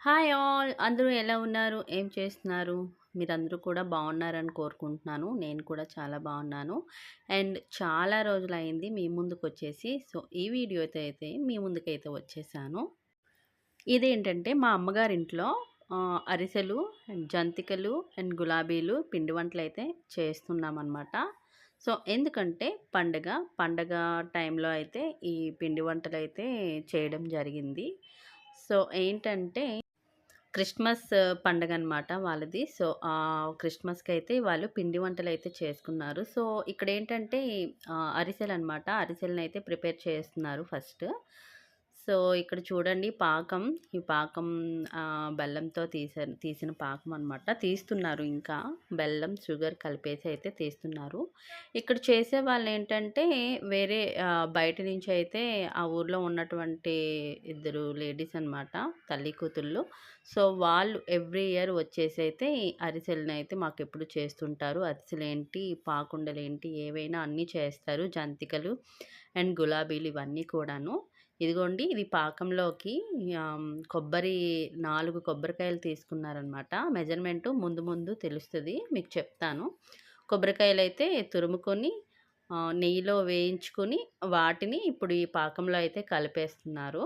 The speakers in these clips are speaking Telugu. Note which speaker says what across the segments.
Speaker 1: Hi all! అందరూ ఎలా ఉన్నారు? ఏం చేస్తున్నారు? మీరందరూ కూడా బాగున్నారని కోరుకుంటున్నాను. నేను కూడా చాలా బాగున్నాను. అండ్ చాలా రోజులయింది మీ ముందుకొచ్చేసి. సో, ఈ వీడియోతో అయితే మీ ముందుకైతే వచ్చేసాను. ఇదేంటంటే మా అమ్మగారింట్లో అరిసెలు, అండ్ జంతికలు, అండ్ గులాబీలు పిండి వంటలైతే చేస్తున్నామనమాట. సో, ఎందుకంటే పండగ టైంలో అయితే ఈ పిండి వంటలైతే చేయడం జరిగింది. సో, ఏంటంటే క్రిస్మస్ పండగనమాట వాళ్ళది. సో, క్రిస్మస్‌కైతే వాళ్ళు పిండి వంటలైతే చేసుకున్నారు. సో, ఇక్కడేంటంటే అరిసెలనమాట. అరిసెలనైతే ప్రిపేర్ చేస్తున్నారు ఫస్ట్. సో, ఇక్కడ చూడండి పాకం. ఈ పాకం బెల్లంతో తీసిన పాకం అనమాట. తీస్తున్నారు ఇంకా. బెల్లం, షుగర్ కలిపేసి అయితే తీస్తున్నారు. ఇక్కడ చేసేవాళ్ళేంటంటే వేరే బయట నుంచి అయితే ఆ ఊర్లో ఉన్నటువంటి ఇద్దరు లేడీస్ అనమాట. తల్లి కూతుళ్ళు. సో, వాళ్ళు ఎవ్రీ ఇయర్ వచ్చేసైతే ఈ అరిసెలనైతే మాకెప్పుడు చేస్తుంటారు. అరిసెలేంటి, పాకుండలేంటి ఏవైనా అన్నీ చేస్తారు. జంతికలు అండ్ గులాబీలు ఇవన్నీ కూడాను. ఇదిగోండి ఇది పాకంలోకి 4 కొబ్బరికాయలు తీసుకున్నారనమాట. మెజర్‌మెంటు ముందు ముందు తెలుస్తది. మీకు చెప్తాను. కొబ్బరికాయలైతే తురుముకొని నెయ్యిలో వేయించుకొని వాటిని ఇప్పుడు ఈ పాకంలో అయితే కలిపేస్తున్నారు.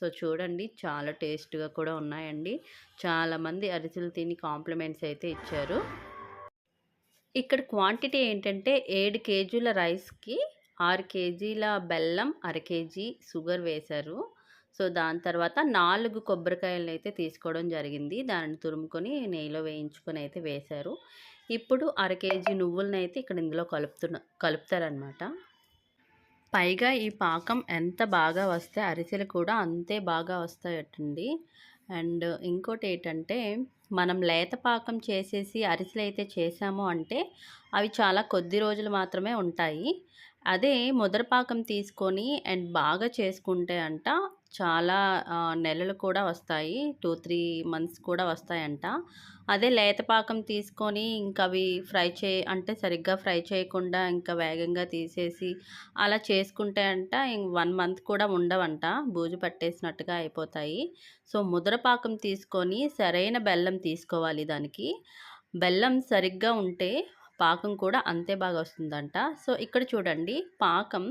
Speaker 1: సో, చూడండి చాలా టేస్ట్‌గా కూడా ఉన్నాయండి. చాలామంది అరిసెలు తిని కాంప్లిమెంట్స్ అయితే ఇచ్చారు. ఇక్కడ క్వాంటిటీ ఏంటంటే 7 కేజీల రైస్‌కి 6 కేజీల బెల్లం, అర కేజీ షుగర్ వేశారు. సో, దాని తర్వాత 4 కొబ్బరికాయలనైతే తీసుకోవడం జరిగింది. దానిని తురుముకొని నెయ్యిలో వేయించుకొని అయితే వేశారు. ఇప్పుడు అర కేజీ నువ్వులనైతే ఇక్కడ ఇందులో కలుపుతారనమాట. పైగా ఈ పాకం ఎంత బాగా వస్తే అరిసెలు కూడా అంతే బాగా వస్తాయటండి. అండ్ ఇంకోటేటంటే మనం లేత పాకం చేసేసి అరిసెలైతే చేసాము అంటే అవి చాలా కొద్ది రోజులు మాత్రమే ఉంటాయి. అదే ముదర పాకం తీసుకొని అండ్ బాగా చేసుకుంటే అంట చాలా నెలలు కూడా వస్తాయి. 2, 3 మంత్స్ కూడా వస్తాయంట. అదే లేత పాకం తీసుకొని ఇంక అవి అంటే సరిగ్గా ఫ్రై చేయకుండా ఇంకా వేగంగా తీసేసి అలా చేసుకుంటే అంట 1 మంత్ కూడా ఉండవంట. బూజు పట్టేసినట్టుగా అయిపోతాయి. సో, ముదర పాకం తీసుకొని సరైన బెల్లం తీసుకోవాలి దానికి. బెల్లం సరిగ్గా ఉంటే పాకం కూడా అంతే బాగా వస్తుందంట. సో, ఇక్కడ చూడండి పాకం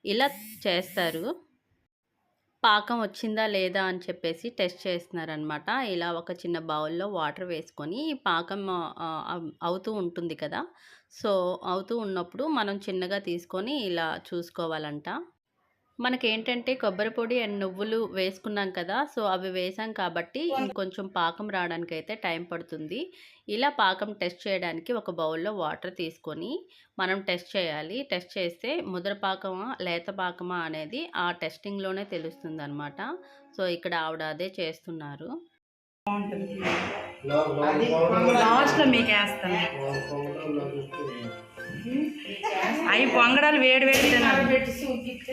Speaker 1: ఇలా చేస్తారు. పాకం వచ్చిందా లేదా అని చెప్పేసి టెస్ట్ చేస్తున్నారనమాట. ఇలా ఒక చిన్న బౌల్‌లో వాటర్ వేసుకొని పాకం అవుతూ ఉంటుంది కదా! సో, అవుతూ ఉన్నప్పుడు మనం చిన్నగా తీసుకొని ఇలా చూసుకోవాలంట. మనకేంటంటే కొబ్బరి పొడి అండ్ నువ్వులు వేసుకున్నాం కదా! సో, అవి వేసాం కాబట్టి ఇంకొంచెం పాకం రావడానికైతే టైం పడుతుంది. ఇలా పాకం టెస్ట్ చేయడానికి ఒక బౌల్‌లో వాటర్ తీసుకొని మనం టెస్ట్ చేయాలి. టెస్ట్ చేస్తే ముదర పాకమా, లేత పాకమా అనేది ఆ టెస్టింగ్‌లోనే తెలుస్తుందనమాట. సో, ఇక్కడ ఆవిడ అదే చేస్తున్నారు.
Speaker 2: అది లాస్ట్లో మీకేస్తాను. అవి పొంగడాలు వేడి వేడి తినాలి.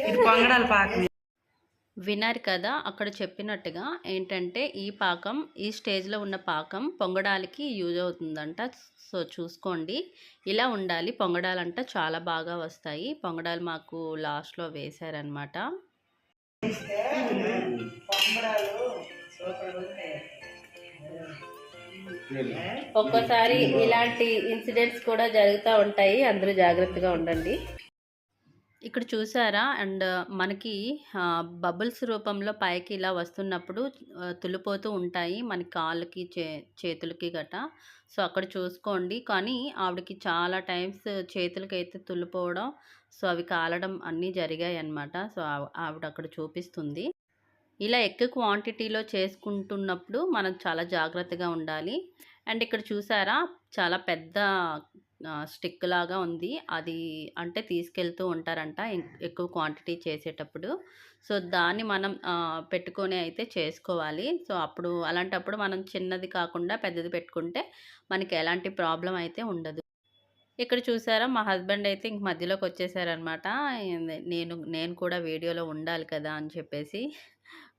Speaker 2: ఇది పొంగడాలు పాకం.
Speaker 1: విన్నారు కదా! అక్కడ చెప్పినట్టుగా ఏంటంటే ఈ పాకం ఈ స్టేజ్‌లో ఉన్న పాకం పొంగడాలకి యూజ్ అవుతుందంట. సో, చూసుకోండి. ఇలా ఉండాలి. పొంగడాలంట చాలా బాగా వస్తాయి. పొంగడాలు మాకు లాస్ట్‌లో వేశారనమాట. ఒక్కోసారి ఇలాంటి ఇన్సిడెంట్స్ కూడా జరుగుతూ ఉంటాయి. అందరూ జాగ్రత్తగా ఉండండి. ఇక్కడ చూసారా? అండ్ మనకి బబుల్స్ రూపంలో పైకి ఇలా వస్తున్నప్పుడు తుల్లిపోతూ ఉంటాయి. మన కాళ్ళకి, చేతులకి గటా. సో, అక్కడ చూసుకోండి. కానీ ఆవిడకి చాలా టైమ్స్ చేతులకైతే తుల్లిపోవడం, సో, అవి కాలడం అన్నీ జరిగాయన్నమాట. సో, ఆవిడ అక్కడ చూపిస్తుంది. ఇలా ఎక్కువ క్వాంటిటీలో చేసుకుంటున్నప్పుడు మనం చాలా జాగ్రత్తగా ఉండాలి. అండ్ ఇక్కడ చూసారా? చాలా పెద్ద స్టిక్ లాగా ఉంది. అది అంటే తీసుకెళ్తూ ఉంటారంట ఎక్కువ క్వాంటిటీ చేసేటప్పుడు. సో, దాన్ని మనం పెట్టుకొని అయితే చేసుకోవాలి. సో, అలాంటప్పుడు మనం చిన్నది కాకుండా పెద్దది పెట్టుకుంటే మనకి ఎలాంటి ప్రాబ్లమ్ అయితే ఉండదు. ఇక్కడ చూసారా? మా హస్బెండ్ అయితే ఇంక మధ్యలోకొచ్చేసారనమాట. నేను కూడా వీడియోలో ఉండాలి కదా అని చెప్పేసి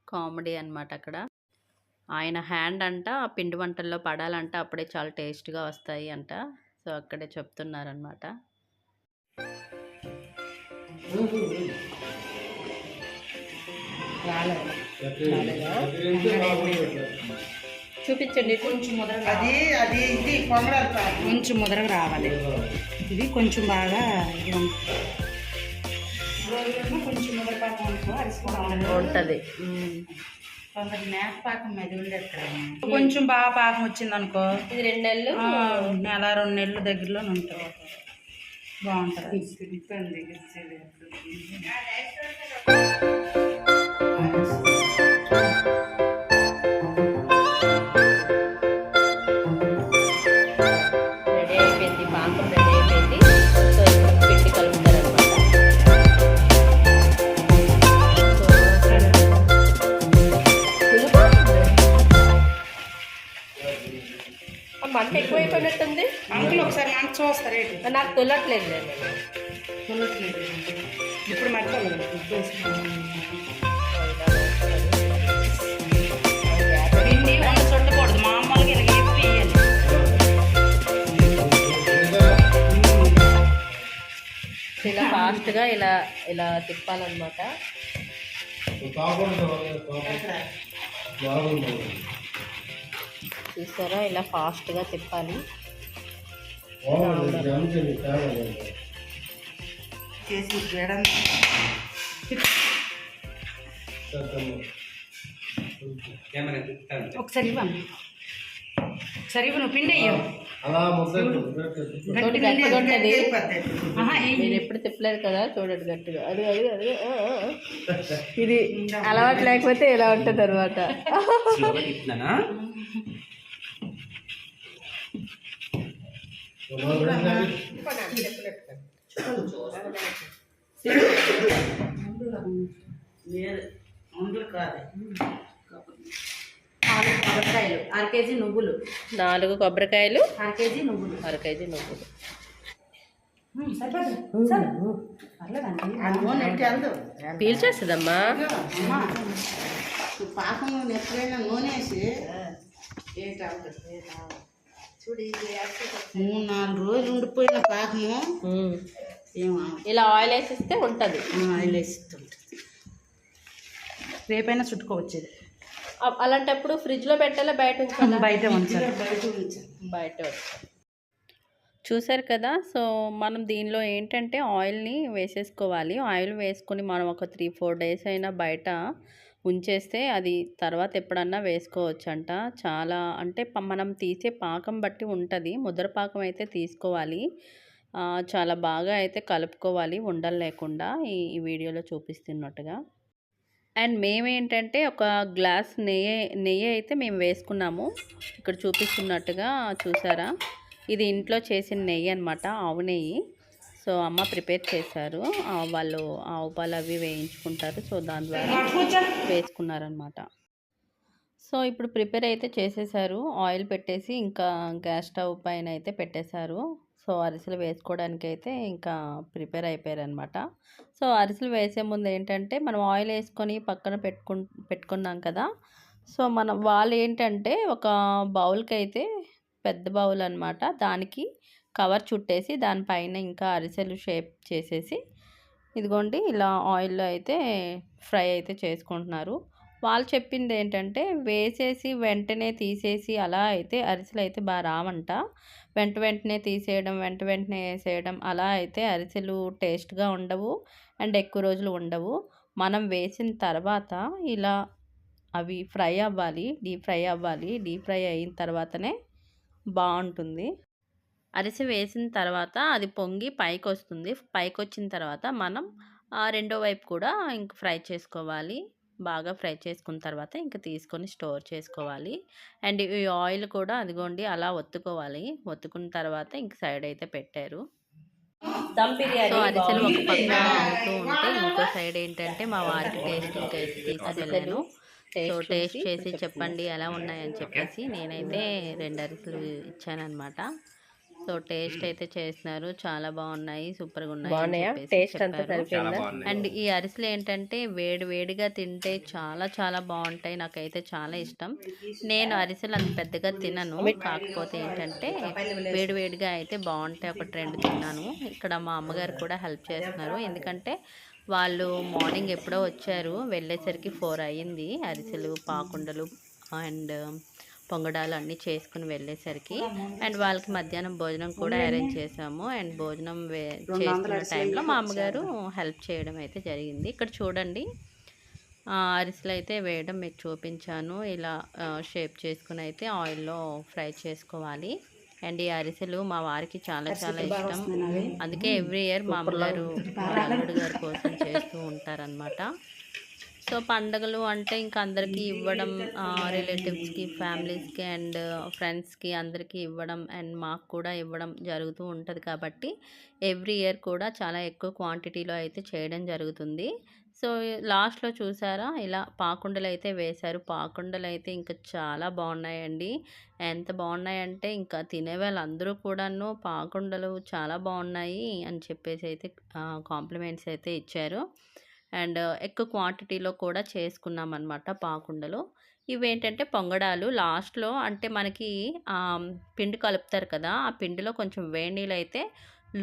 Speaker 1: కామెడీ అనమాట అక్కడ. ఆయన హ్యాండ్ అంట పిండి వంటల్లో పడాలంట అప్పుడే చాలా టేస్ట్‌గా వస్తాయి అంట. సో, అక్కడే చెప్తున్నారనమాట. చూపించండి.
Speaker 2: కొంచెం ముదరగా
Speaker 3: అది అది ఇది పొంగడాలు పాకం.
Speaker 2: కొంచెం ముదరగా రావాలి. ఇది కొంచెం బాగా ఇది రోజుల్లో కొంచెం ముదరపాకం అనుకో అరిసిపోవడం
Speaker 1: ఉంటుంది.
Speaker 3: కొందరు మేక పాకం మీద ఉండేది.
Speaker 2: కొంచెం బాగా పాకం వచ్చింది అనుకో,
Speaker 1: ఇది 2 నెలలు
Speaker 2: నెల 2 నెలల దగ్గరలో ఉంటుంది. బాగుంటుంది.
Speaker 1: రెడీ అయిపోయింది, పాకం రెడీ అయిపోయింది. సో ఇప్పుడు పిండి కలుపుతారనమాట. మంట ఎక్కువైపోయినట్టుంది.
Speaker 2: అంకుల్ ఒకసారి మంట చూస్తారు ఏంటి?
Speaker 1: నాకు తొలట్లేదు.
Speaker 2: చూడట్లేదు. ఇప్పుడు మర్చిపోలేదు. పిండి వంట చుట్టకూడదు, మామూలుగా ఇలా వేసి వేయాలి.
Speaker 1: ఇలా ఫాస్ట్గా ఇలా ఇలా తిప్పాలన్నమాట. చూసారా, ఇలా ఫాస్ట్గా తిప్పాలి.
Speaker 3: చేసి వేయడం
Speaker 2: ఒకసారి ఇవ్వండి. ఒకసారి ఇవ్వు, నువ్వు పిండి అయ్యో.
Speaker 1: చూడండి గట్టిగా ఉంటుంది.
Speaker 2: అయిపోద్ది.
Speaker 1: నేను ఎప్పుడు తిప్పలేదు కదా, చూడండి గట్టిగా. అది అది అది ఇది అలవాటు లేకపోతే ఇలా ఉంటుంది అనమాట.
Speaker 3: ముందులు కాదు.
Speaker 2: 4 కొబ్బరికాయలు, 6 కేజీ నువ్వులు,
Speaker 1: 4 కొబ్బరికాయలు,
Speaker 2: 6 కేజీ నువ్వులు.
Speaker 1: 1 కేజీ నువ్వులు.
Speaker 2: పర్లేదండి.
Speaker 3: ఆ నూనె ఎట్టి వెళ్దు.
Speaker 1: పీల్చేస్తుందమ్మా.
Speaker 3: పాకం ఎప్పుడైనా నూనె వేసి చూడు, 3-4 రోజులు ఉండిపోయిన పాకము ఏమో
Speaker 1: ఇలా ఆయిల్ వేసిస్తే ఉంటుంది.
Speaker 3: ఆయిల్ వేస్తుంటుంది.
Speaker 2: రేపైనా చుట్టుకోవచ్చు. ఇది
Speaker 1: అలాంటప్పుడు ఫ్రిడ్జ్ లో పెట్టాలా, బయట ఉంచాలా?
Speaker 2: బయట ఉంచాలి.
Speaker 1: బయట ఉంచాలి. చూసారు కదా. సో మనం దీనిలో ఏంటంటే ఆయిల్ని వేసేసుకోవాలి. ఆయిల్ వేసుకొని మనం ఒక 3-4 డేస్ అయినా బయట ఉంచేస్తే అది తర్వాత ఎప్పుడన్నా వేసుకోవచ్చు అంట. చాలా అంటే మనం తీసే పాకం బట్టి ఉంటుంది. ముద్ర పాకం అయితే తీసుకోవాలి. చాలా బాగా అయితే కలుపుకోవాలి ఉండలు లేకుండా, ఈ వీడియోలో చూపిస్తున్నట్టుగా. అండ్ మేమేంటంటే ఒక గ్లాస్ నెయ్యి అయితే మేము వేసుకున్నాము. ఇక్కడ చూపిస్తున్నట్టుగా చూసారా, ఇది ఇంట్లో చేసిన నెయ్యి అనమాట, ఆవు నెయ్యి. సో అమ్మ ప్రిపేర్ చేశారు. వాళ్ళు ఆవు పాలు అవి వేయించుకుంటారు. సో దాని ద్వారా వేసుకున్నారనమాట. సో ఇప్పుడు ప్రిపేర్ అయితే చేసేసారు. ఆయిల్ పెట్టేసి ఇంకా గ్యాస్ స్టవ్ పైన అయితే పెట్టేశారు. సో అరిసెలు వేసుకోవడానికి అయితే ఇంకా ప్రిపేర్ అయిపోయారనమాట. సో అరిసెలు వేసే ముందు ఏంటంటే మనం ఆయిల్ వేసుకొని పక్కన పెట్టుకున్నాం కదా. సో వాళ్ళు ఏంటంటే ఒక బౌల్కి అయితే, పెద్ద బౌల్ అనమాట, దానికి కవర్ చుట్టేసి దానిపైన ఇంకా అరిసెలు షేప్ చేసేసి ఇదిగోండి ఇలా ఆయిల్లో అయితే ఫ్రై అయితే చేసుకుంటున్నారు. వాళ్ళు చెప్పింది ఏంటంటే వేసేసి వెంటనే తీసేసి అలా అయితే అరిసెలు అయితే బాగా రావంట. వెంటనే తీసేయడం, వెంటనే వేసేయడం, అలా అయితే అరిసెలు టేస్ట్గా ఉండవు అండ్ ఎక్కువ రోజులు ఉండవు. మనం వేసిన తర్వాత ఇలా అవి ఫ్రై అవ్వాలి, డీప్ ఫ్రై అవ్వాలి. డీప్ ఫ్రై అయిన తర్వాతనే బాగుంటుంది. అరిసె వేసిన తర్వాత అది పొంగి పైకి వస్తుంది. పైకి వచ్చిన తర్వాత మనం రెండో వైపు కూడా ఇంక ఫ్రై చేసుకోవాలి. బాగా ఫ్రై చేసుకున్న తర్వాత ఇంక తీసుకొని స్టోర్ చేసుకోవాలి. అండ్ ఈ ఆయిల్ కూడా అదిగోండి అలా ఒత్తుకోవాలి. ఒత్తుకున్న తర్వాత ఇంక సైడ్ అయితే పెట్టారు. సో అరిసెలు ఒక పక్క అవుతూ ఉంటే ఇంకో సైడ్ ఏంటంటే మా వారికి టేస్టింగ్ అయితే తీసుకెళ్ళాను. సో టేస్ట్ చేసి చెప్పండి ఎలా ఉన్నాయని చెప్పేసి నేనైతే 2 అరిసెలు ఇచ్చానమాట. సో టేస్ట్ అయితే చేస్తున్నారు, చాలా బాగున్నాయి, సూపర్గా ఉన్నాయి టేస్ట్ అంతా. అండ్ ఈ అరిసెలు ఏంటంటే వేడిగా తింటే చాలా చాలా బాగుంటాయి. నాకైతే చాలా ఇష్టం. నేను అరిసెలు అంత పెద్దగా తినను, కాకపోతే ఏంటంటే వేడిగా అయితే బాగుంటాయి. ఒక 2 తిన్నాను. ఇక్కడ మా అమ్మగారు కూడా హెల్ప్ చేస్తున్నారు, ఎందుకంటే వాళ్ళు మార్నింగ్ ఎప్పుడో వచ్చారు, వెళ్ళేసరికి 4 అయ్యింది. అరిసెలు, పాకుండలు అండ్ పొంగడాలు అన్నీ చేసుకుని వెళ్ళేసరికి. అండ్ వాళ్ళకి మధ్యాహ్నం భోజనం కూడా అరేంజ్ చేసాము. అండ్ భోజనం చేస్తున్న టైంలో మా అమ్మగారు హెల్ప్ చేయడం అయితే జరిగింది. ఇక్కడ చూడండి అరిసెలు అయితే వేయడం మీకు చూపించాను. ఇలా షేప్ చేసుకుని అయితే ఆయిల్లో ఫ్రై చేసుకోవాలి. అండ్ ఈ అరిసెలు మా వారికి చాలా చాలా ఇష్టం. అందుకే ఎవ్రీ ఇయర్ మా అమ్మగారు అల్లుడు గారి కోసం చేస్తూ ఉంటారనమాట. సో పండగలు అంటే ఇంకా అందరికీ ఇవ్వడం, రిలేటివ్స్కి, ఫ్యామిలీస్కి అండ్ ఫ్రెండ్స్కి అందరికీ ఇవ్వడం అండ్ మాకు కూడా ఇవ్వడం జరుగుతూ ఉంటుంది. కాబట్టి ఎవ్రీ ఇయర్ కూడా చాలా ఎక్కువ క్వాంటిటీలో అయితే చేయడం జరుగుతుంది. సో లాస్ట్లో చూసారా ఇలా పాకుండలు అయితే వేశారు. పాకుండలు అయితే ఇంకా చాలా బాగున్నాయండి. ఎంత బాగున్నాయంటే ఇంకా తినే వాళ్ళందరూ కూడాను పాకుండలు చాలా బాగున్నాయి అని చెప్పేసి అయితే కాంప్లిమెంట్స్ అయితే ఇచ్చారు. అండ్ ఎక్కువ క్వాంటిటీలో కూడా చేసుకున్నాం అనమాట పాకుండలు. ఇవేంటంటే పొంగడాలు లాస్ట్లో అంటే మనకి పిండి కలుపుతారు కదా, ఆ పిండిలో కొంచెం వేడి నీళ్ళు అయితే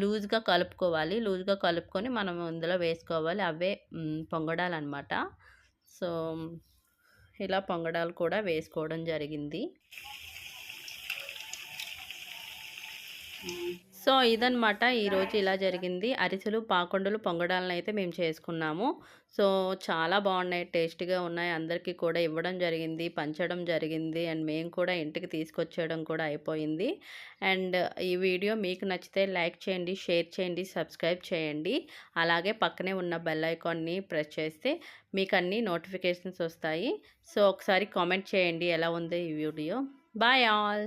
Speaker 1: లూజ్గా కలుపుకోవాలి. లూజ్గా కలుపుకొని మనం ఇందులో వేసుకోవాలి. అవే పొంగడాలు అనమాట. సో ఇలా పొంగడాలు కూడా వేసుకోవడం జరిగింది. సో ఇదనమాట ఈరోజు ఇలా జరిగింది. అరిసెలు, పాకుండలు, పొంగడాలను అయితే మేము చేసుకున్నాము. సో చాలా బాగున్నాయి, టేస్టీగా ఉన్నాయి. అందరికీ కూడా ఇవ్వడం జరిగింది, పంచడం జరిగింది. అండ్ మేము కూడా ఇంటికి తీసుకొచ్చేయడం కూడా అయిపోయింది. అండ్ ఈ వీడియో మీకు నచ్చితే లైక్ చేయండి, షేర్ చేయండి, సబ్స్క్రైబ్ చేయండి. అలాగే పక్కనే ఉన్న బెల్ ఐకాన్ని ప్రెస్ చేస్తే మీకు అన్ని నోటిఫికేషన్స్ వస్తాయి. సో ఒకసారి కామెంట్ చేయండి ఎలా ఉంది ఈ వీడియో. Bye all.